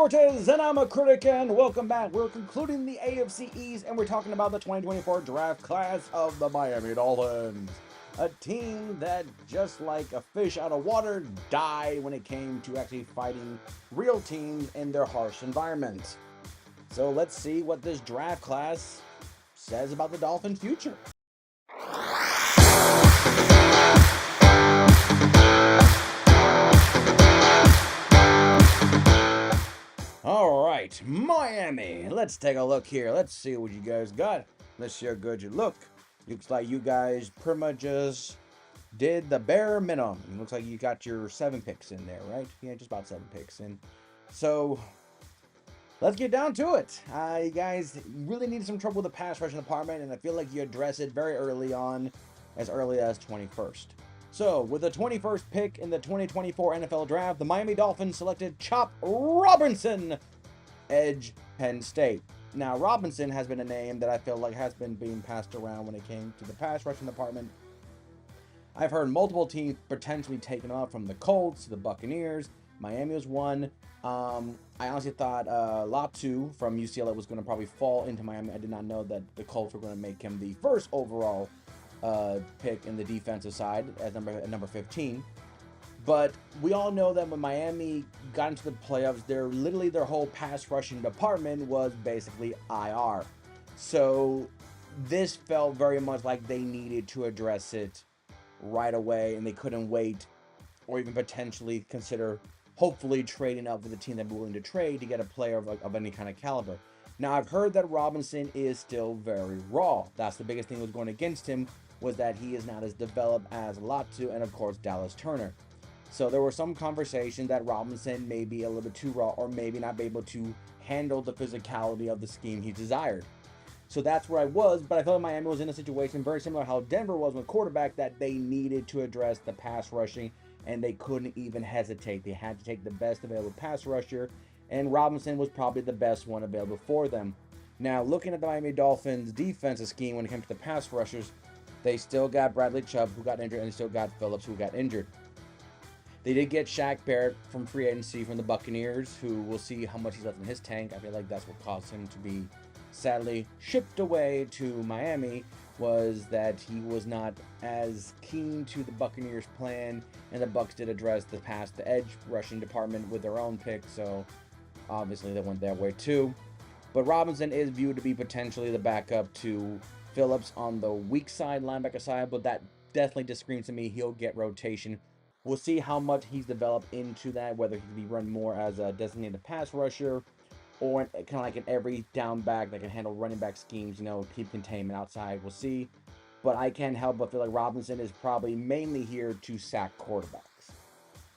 Cortes, and I'm a critic, and welcome back. We're concluding the AFC East, and we're talking about the 2024 draft class of the Miami Dolphins. A team that, just like a fish out of water, died when it came to actually fighting real teams in their harsh environments. So let's see what this draft class says about the Dolphins' future. All right, Miami. Let's take a look here. Let's see what you guys got. Let's see how good you look. Looks like you guys pretty much just did the bare minimum. It looks like you got your 7 picks in there, right? Yeah, just about 7 picks in. So let's get down to it. You guys really need some trouble with the pass rushing department, and I feel like you address it very early on, as early as 21st. So, with the 21st pick in the 2024 NFL Draft, the Miami Dolphins selected Chop Robinson, edge, Penn State. Now, Robinson has been a name that I feel like has been being passed around when it came to the pass rushing department. I've heard multiple teams potentially taking him out, from the Colts to the Buccaneers. Miami was one. I honestly thought Latu from UCLA was going to probably fall into Miami. I did not know that the Colts were going to make him the first overall pick in the defensive side at number 15. But we all know that when Miami got into the playoffs, their whole pass rushing department was basically IR. So this felt very much like they needed to address it right away, and they couldn't wait, or even potentially consider hopefully trading up with a team that be willing to trade to get a player of any kind of caliber. Now, I've heard that Robinson is still very raw. That's the biggest thing that was going against him, was that he is not as developed as Latu and, of course, Dallas Turner. So there were some conversation that Robinson may be a little bit too raw, or maybe not be able to handle the physicality of the scheme he desired. So that's where I was, but I felt like Miami was in a situation very similar to how Denver was with quarterback, that they needed to address the pass rushing, and they couldn't even hesitate. They had to take the best available pass rusher, and Robinson was probably the best one available for them. Now, looking at the Miami Dolphins' defensive scheme when it comes to the pass rushers, they still got Bradley Chubb, who got injured, and they still got Phillips, who got injured. They did get Shaq Barrett from free agency from the Buccaneers, who we'll see how much he's left in his tank. I feel like that's what caused him to be sadly shipped away to Miami, was that he was not as keen to the Buccaneers' plan, and the Bucs did address the edge rushing department with their own pick, so obviously they went that way too. But Robinson is viewed to be potentially the backup to Phillips on the weak side, linebacker side, but that definitely just screams to me he'll get rotation. We'll see how much he's developed into that, whether he can be run more as a designated pass rusher, or kind of like an every down back that can handle running back schemes, keep containment outside. We'll see. But I can't help but feel like Robinson is probably mainly here to sack quarterbacks.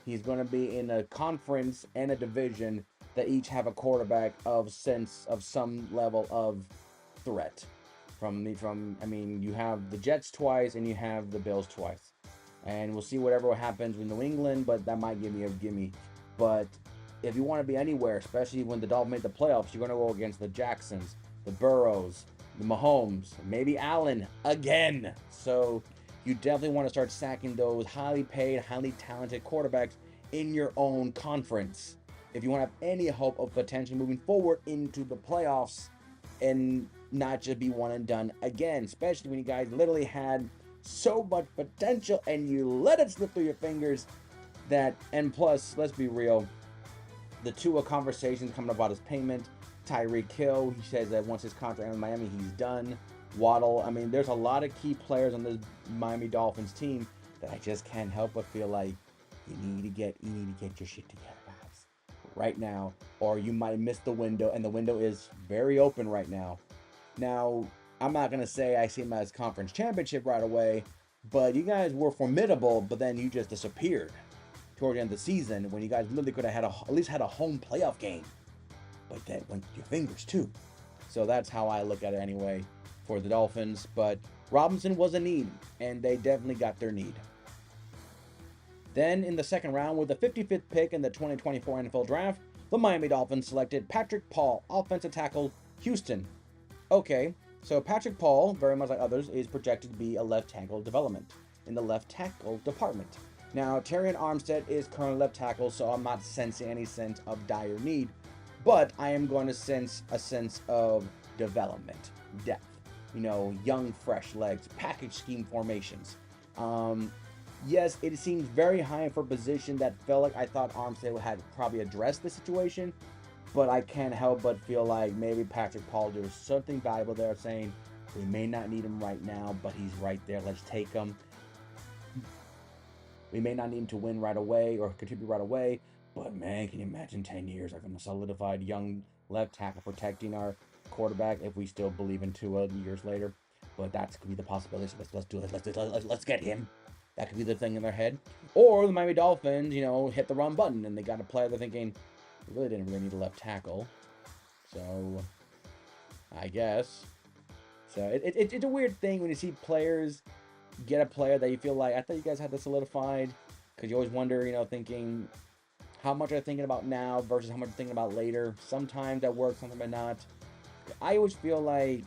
He's going to be in a conference and a division that each have a quarterback of some level of threat. You have the Jets twice and you have the Bills twice. And we'll see whatever happens with New England, but that might give me a gimme. But if you want to be anywhere, especially when the Dolphins made the playoffs, you're going to go against the Jacksons, the Burrows, the Mahomes, maybe Allen again. So you definitely want to start sacking those highly paid, highly talented quarterbacks in your own conference if you want to have any hope of potentially moving forward into the playoffs and not just be one and done again, especially when you guys literally had so much potential and you let it slip through your fingers. And plus, let's be real, the Tua conversations coming about his payment. Tyreek Hill, he says that once his contract in Miami, he's done. Waddle, there's a lot of key players on this Miami Dolphins team that I just can't help but feel like you need to get your shit together, guys, right now, or you might miss the window, and the window is very open right now. Now, I'm not gonna say I see him as conference championship right away, but you guys were formidable, but then you just disappeared toward the end of the season when you guys literally could have at least had a home playoff game. But that went through your fingers too. So that's how I look at it anyway for the Dolphins. But Robinson was a need, and they definitely got their need. Then in the second round, with the 55th pick in the 2024 NFL Draft, the Miami Dolphins selected Patrick Paul, offensive tackle, Houston. Okay, so Patrick Paul, very much like others, is projected to be a left tackle development in the left tackle department. Now, Terrion Armstead is currently left tackle, so I'm not sensing any sense of dire need. but I am going to sense a sense of development, depth. Young, fresh legs, package scheme formations. Um, yes, it seems very high for a position that felt like I thought Armstead had probably addressed the situation, but I can't help but feel like maybe Patrick Paul, there's something valuable there saying we may not need him right now, but he's right there. Let's take him. We may not need him to win right away or contribute right away, but man, can you imagine 10 years of a solidified young left tackle protecting our quarterback if we still believe in Tua years later? But that could be the possibility. So let's do it. Let's get him. That could be the thing in their head. Or the Miami Dolphins, hit the wrong button and they got a player they're thinking, we really didn't really need a left tackle. So, I guess. So it's a weird thing when you see players get a player that you feel like, I thought you guys had this solidified. Because you always wonder, thinking, how much are they thinking about now versus how much they're thinking about later. Sometimes that works, sometimes not. I always feel like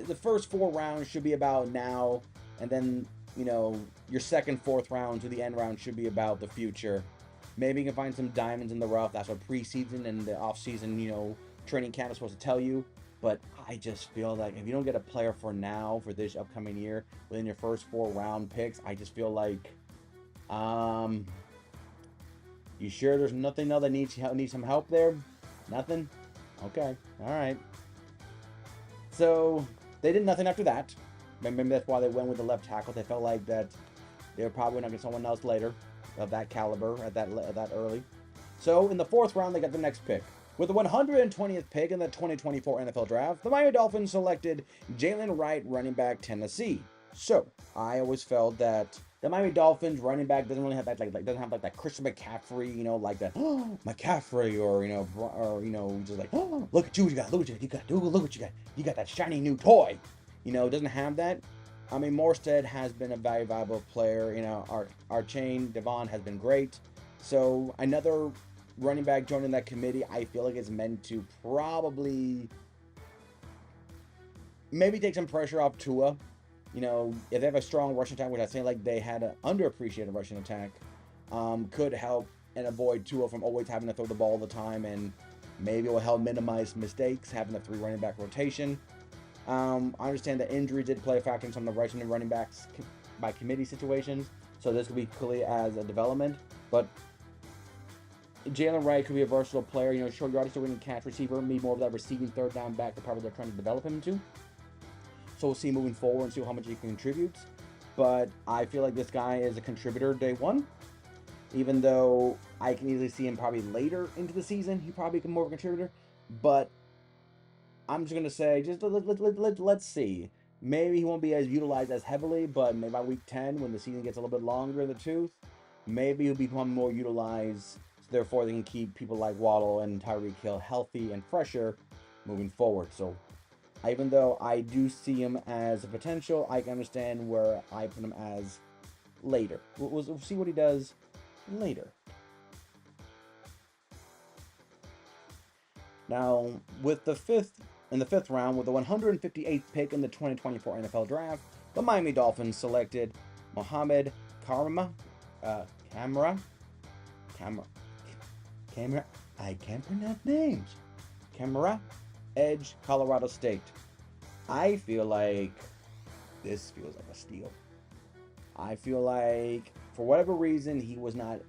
the first 4 rounds should be about now, and then, your second, fourth round to the end round should be about the future. Maybe you can find some diamonds in the rough. That's what preseason and the offseason, training camp is supposed to tell you. But I just feel like if you don't get a player for now, for this upcoming year, within your first 4 round picks, I just feel like, you sure there's nothing else that needs some help there? Nothing? Okay, all right. So they did nothing after that. Maybe that's why they went with the left tackle. They felt like that they were probably not going to get someone else later of that caliber at that early. So in the 4th round, they got the next pick. With the 120th pick in the 2024 NFL Draft, the Miami Dolphins selected Jalen Wright, running back, Tennessee. So I always felt that the Miami Dolphins running back doesn't really have that doesn't have like that Christian McCaffrey, like that McCaffrey or just like look at you, you got look what you got, you got that shiny new toy, doesn't have that. I mean, Morstead has been a very valuable player. Our chain Devon has been great. So another running back joining that committee, I feel like it's meant to probably maybe take some pressure off Tua. If they have a strong rushing attack, which I feel like they had an underappreciated rushing attack, could help and avoid Tua from always having to throw the ball all the time, and maybe it will help minimize mistakes, having a 3 running back rotation. I understand that injuries did play a factor in some of the rushing and running backs by committee situations, so this could be clearly as a development. But Jalen Wright could be a versatile player. Short yardage, still winning catch receiver, maybe more of that receiving third down back that probably they're trying to develop him into. So we'll see moving forward and see how much he contributes. But I feel like this guy is a contributor day one. Even though I can easily see him probably later into the season, he probably become more of a contributor. But I'm just going to say, just let's see. Maybe he won't be as utilized as heavily, but maybe by week 10, when the season gets a little bit longer in the tooth, maybe he'll become more utilized. So therefore, they can keep people like Waddle and Tyreek Hill healthy and fresher moving forward. So even though I do see him as a potential, I can understand where I put him as later. We'll see what he does later. Now, with the 5th round, with the 158th pick in the 2024 NFL Draft, the Miami Dolphins selected Mohamed Kamara. I can't pronounce names. Kamara, edge, Colorado State. I feel like this feels like a steal. I feel like, for whatever reason, he was not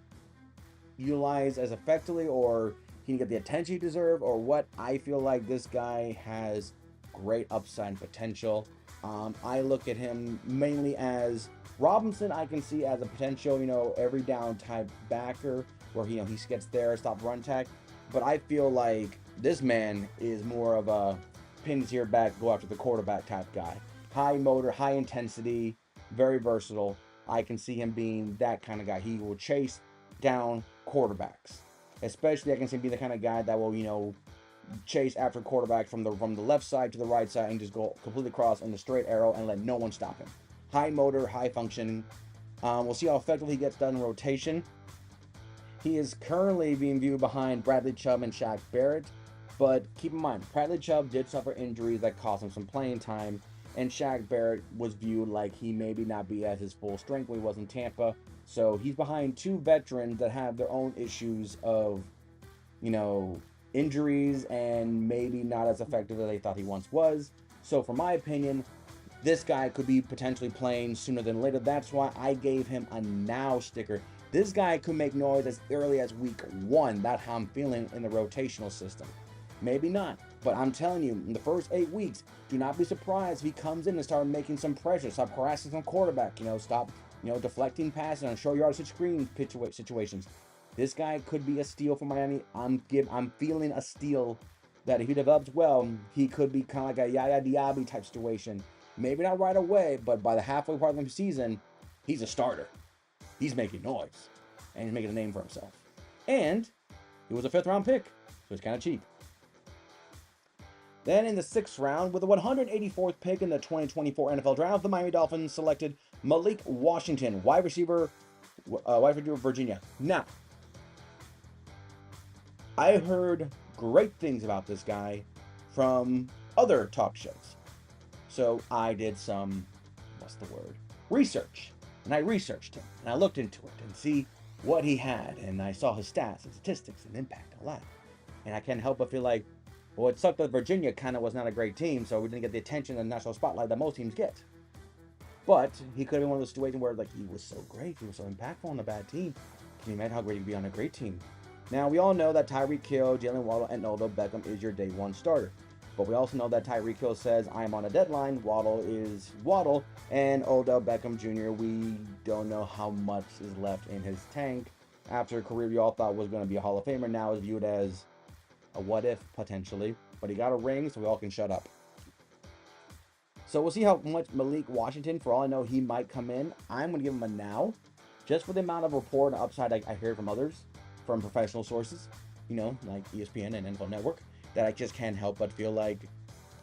utilized as effectively, or he didn't get the attention he deserved, or what. I feel like this guy has great upside and potential. I look at him mainly as Robinson. I can see as a potential, every down type backer where he gets there, stop run tech. But I feel like this man is more of a pins here back, go after the quarterback type guy. High motor, high intensity, very versatile. I can see him being that kind of guy. He will chase down quarterbacks. Especially, I can see him being the kind of guy that will, chase after quarterbacks from the left side to the right side and just go completely across in the straight arrow and let no one stop him. High motor, high functioning. We'll see how effective he gets done in rotation. He is currently being viewed behind Bradley Chubb and Shaq Barrett. But keep in mind, Bradley Chubb did suffer injuries that cost him some playing time. And Shaq Barrett was viewed like he maybe not be at his full strength when he was in Tampa. So he's behind 2 veterans that have their own issues of, you know, injuries and maybe not as effective as they thought he once was. So, for my opinion, this guy could be potentially playing sooner than later. That's why I gave him a now sticker. This guy could make noise as early as week 1. That's how I'm feeling in the rotational system. Maybe not, but I'm telling you, in the first 8 weeks, do not be surprised if he comes in and start making some pressure, stop harassing some quarterback, stop, deflecting passes on short yardage screen situations. This guy could be a steal for Miami. I'm feeling a steal that if he develops well, he could be kind of like a Yaya Diaby type situation. Maybe not right away, but by the halfway part of the season, he's a starter. He's making noise, and he's making a name for himself. And he was a 5th-round pick, so it's kind of cheap. Then in the 6th round, with the 184th pick in the 2024 NFL Draft, the Miami Dolphins selected Malik Washington, wide receiver, Virginia. Now, I heard great things about this guy from other talk shows. So I did some, research. And I researched him, and I looked into it and see what he had, and I saw his stats and statistics and impact, all that. And I can't help but feel like, well, it sucked that Virginia kind of was not a great team, so we didn't get the attention and national spotlight that most teams get. But he could have been one of those situations where, like, he was so great, he was so impactful on a bad team. Can you imagine how great he'd be on a great team? Now, we all know that Tyreek Hill, Jalen Waddle, and Odell Beckham is your day one starter. But we also know that Tyreek Hill says, I am on a deadline, Waddle is Waddle, and Odell Beckham Jr., we don't know how much is left in his tank. After a career we all thought was going to be a Hall of Famer, now is viewed as a what if, potentially. But he got a ring, so we all can shut up. So we'll see how much Malik Washington, for all I know, he might come in. I'm going to give him a now, just for the amount of report and upside I heard from others, from professional sources, like ESPN and NFL Network, that I just can't help but feel like,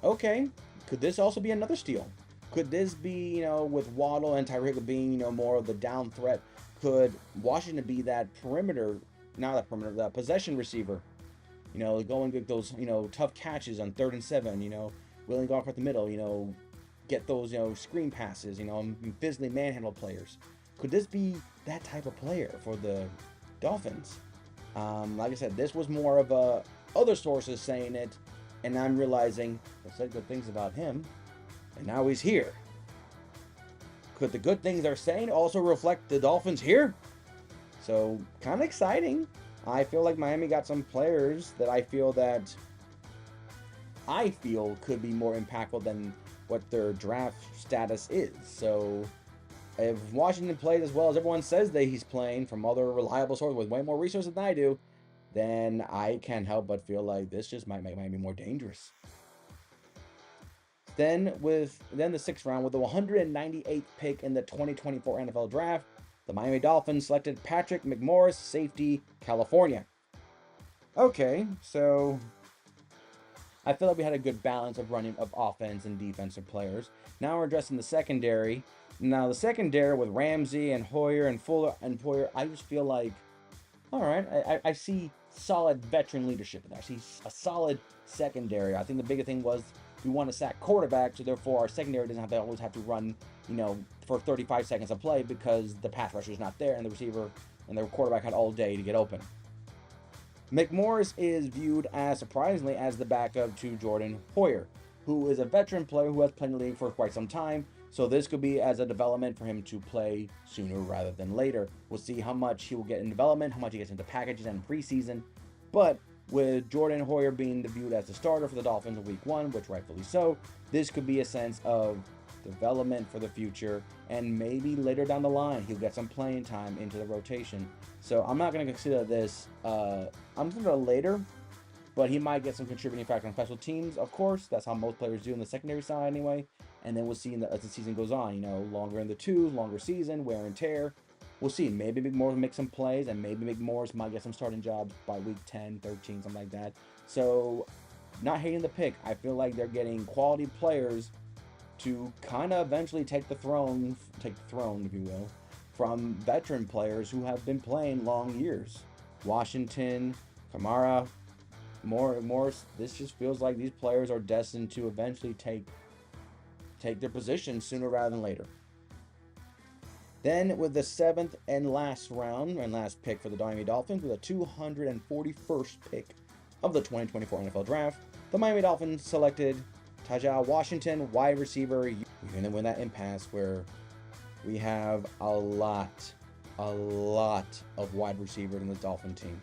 okay, could this also be another steal? Could this be, with Waddle and Tyreek being, more of the down threat, could Washington be that the possession receiver? Going with those, tough catches on 3rd and 7, willing to go off at the middle, get those, screen passes, physically manhandle players. Could this be that type of player for the Dolphins? Like I said, this was more of other sources saying it, and I'm realizing I said good things about him, and now he's here. Could the good things they're saying also reflect the Dolphins here? So, kind of exciting. I feel like Miami got some players that I feel could be more impactful than what their draft status is. So, if Washington plays as well as everyone says that he's playing from other reliable sources with way more resources than I do, then I can't help but feel like this just might make Miami more dangerous. Then the 6th round, with the 198th pick in the 2024 NFL Draft, the Miami Dolphins selected Patrick McMorris, safety, California. Okay, so I feel like we had a good balance of running of offense and defensive players. Now we're addressing the secondary. Now the secondary with Ramsey and Hoyer and Fuller and Poyer, I just feel like, all right, I see solid veteran leadership in there. I see a solid secondary. I think the biggest thing was we want to sack quarterback, so therefore our secondary doesn't have to always have to run, for 35 seconds of play because the pass rusher is not there and the receiver and the quarterback had all day to get open. McMorris is viewed as, surprisingly, as the backup to Jordan Hoyer, who is a veteran player who has played in the league for quite some time. So this could be as a development for him to play sooner rather than later. We'll see how much he will get in development, how much he gets into packages and preseason. But with Jordan Hoyer being viewed as the starter for the Dolphins in week 1, which rightfully so, this could be a sense of development for the future, and maybe later down the line he'll get some playing time into the rotation. So I'm not going to consider this, I'm consider it later, but he might get some contributing factor on special teams, of course. That's how most players do on the secondary side anyway. And then we'll see as the season goes on, longer in the tooth, longer season, wear and tear. We'll see. Maybe McMorris will make some plays, and maybe McMorris might get some starting jobs by week 10, 13, something like that. So, not hating the pick. I feel like they're getting quality players to kind of eventually take the throne, if you will, from veteran players who have been playing long years. Washington, Kamara, Morris. This just feels like these players are destined to eventually take their position sooner rather than later. Then with the 7th and last round and last pick for the Miami Dolphins with a 241st pick of the 2024 NFL Draft, the Miami Dolphins selected Tajah Washington, wide receiver. We're going to win that impasse where we have a lot of wide receivers in this Dolphin team.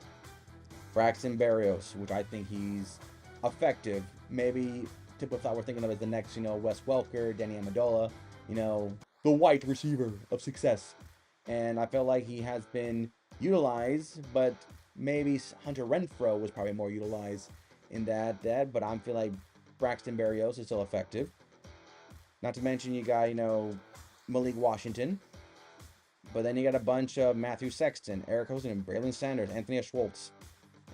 Braxton Berrios, which I think he's effective. Maybe typical thought we're thinking of as the next, Wes Welker, Danny Amendola, the white receiver of success. And I feel like he has been utilized, but maybe Hunter Renfrow was probably more utilized in that. But I feel like Braxton Berrios is still effective. Not to mention you got, Malik Washington. But then you got a bunch of Matthew Sexton, Eric Hosen, Braylon Sanders, Anthony Schwartz,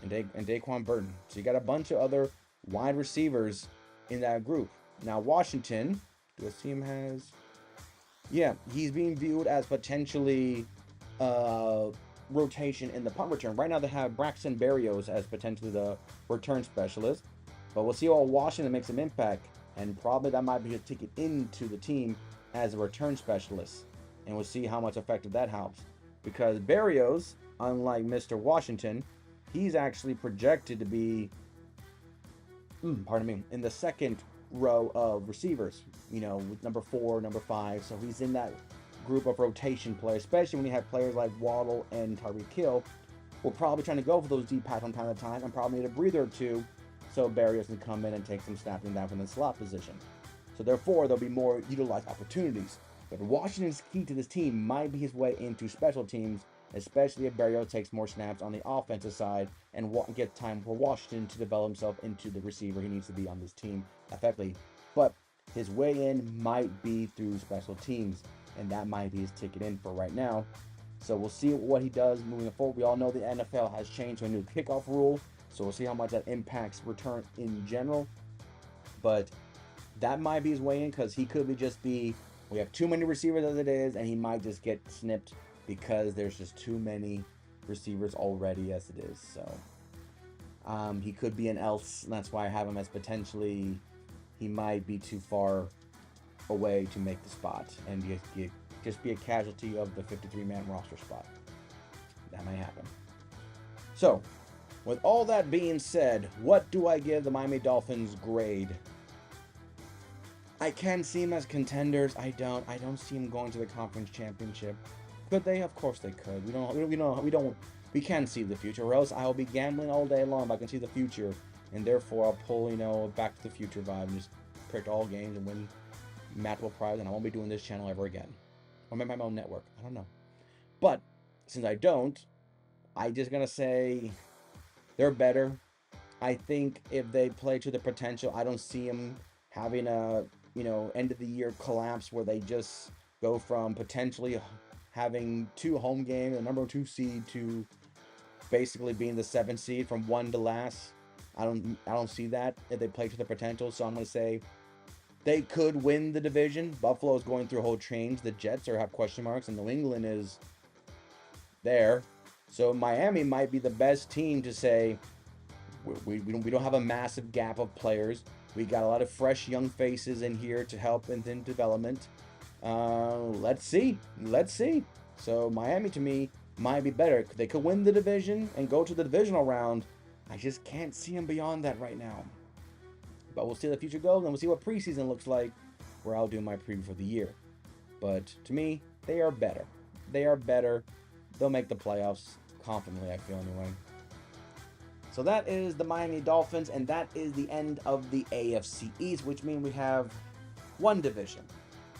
and Daquan Burton. So you got a bunch of other wide receivers in that group. Now Washington, do I see him has? Yeah, he's being viewed as potentially rotation in the punt return. Right now they have Braxton Berrios as potentially the return specialist. But we'll see how Washington makes an impact. And probably that might be a ticket into the team as a return specialist. And we'll see how much effective that helps. Because Berrios, unlike Mr. Washington, he's actually projected to be, in the second row of receivers, with number 4, number 5. So he's in that group of rotation players, especially when you have players like Waddle and Tyreek Hill. We're probably trying to go for those deep passes from time to time and probably need a breather or two so Berrios can come in and take some snapping down from the slot position. So therefore, there'll be more utilized opportunities. But Washington's key to this team might be his way into special teams, especially if Berrios takes more snaps on the offensive side and get time for Washington to develop himself into the receiver he needs to be on this team effectively. But his way in might be through special teams, and that might be his ticket in for right now. So we'll see what he does moving forward. We all know the NFL has changed to a new kickoff rule, so we'll see how much that impacts return in general. But that might be his way in because he could be we have too many receivers as it is, and he might just get snipped because there's just too many receivers already as it is. So he could be an else, and that's why I have him as potentially he might be too far away to make the spot and just be a casualty of the 53-man roster spot. That might happen. So, with all that being said, what do I give the Miami Dolphins grade? I can see them as contenders. I don't see them going to the conference championship. Could they? Of course they could. We can't see the future, or else I'll be gambling all day long if I can see the future, and therefore I'll pull, Back to the Future vibe and just predict all games and win multiple prizes, and I won't be doing this channel ever again. Or maybe my own network. I don't know. But since I don't, I'm just gonna say they're better. I think if they play to the potential, I don't see them having a end of the year collapse where they just go from potentially having 2 home games, the number 2 seed, to basically being the 7th seed from 1 to last. I don't see that if they play to the potential. So I'm gonna say they could win the division. Buffalo is going through a whole change. The Jets have question marks, and New England is there. So Miami might be the best team to say we don't have a massive gap of players. We got a lot of fresh young faces in here to help in development. Let's see. So Miami to me might be better. They could win the division and go to the divisional round. I just can't see them beyond that right now. But we'll see how the future goes, and we'll see what preseason looks like, where I'll do my preview for the year. But to me, they are better. They'll make the playoffs confidently, I feel anyway. So that is the Miami Dolphins, and that is the end of the AFC East, which means we have one division.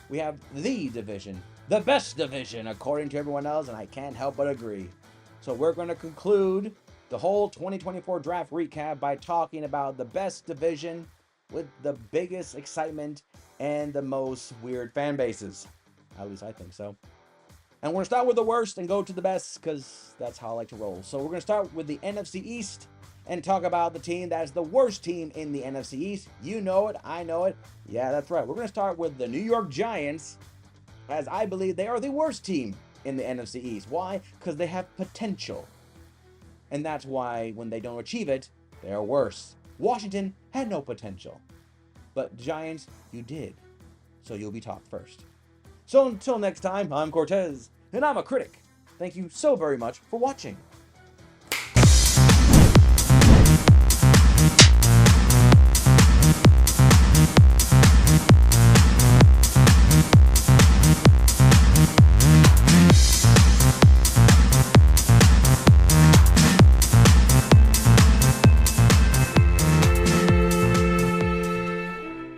We have the division, the best division, according to everyone else, and I can't help but agree. So we're going to conclude the whole 2024 draft recap by talking about the best division with the biggest excitement and the most weird fan bases. At least I think so. And we're going to start with the worst and go to the best because that's how I like to roll. So we're going to start with the NFC East and talk about the team that is the worst team in the NFC East. You know it. I know it. Yeah, that's right. We're going to start with the New York Giants, as I believe they are the worst team in the NFC East. Why? Because they have potential. And that's why when they don't achieve it, they're worse. Washington had no potential. But Giants, you did. So you'll be talked first. So until next time, I'm Cortez, and I'm a critic. Thank you so very much for watching.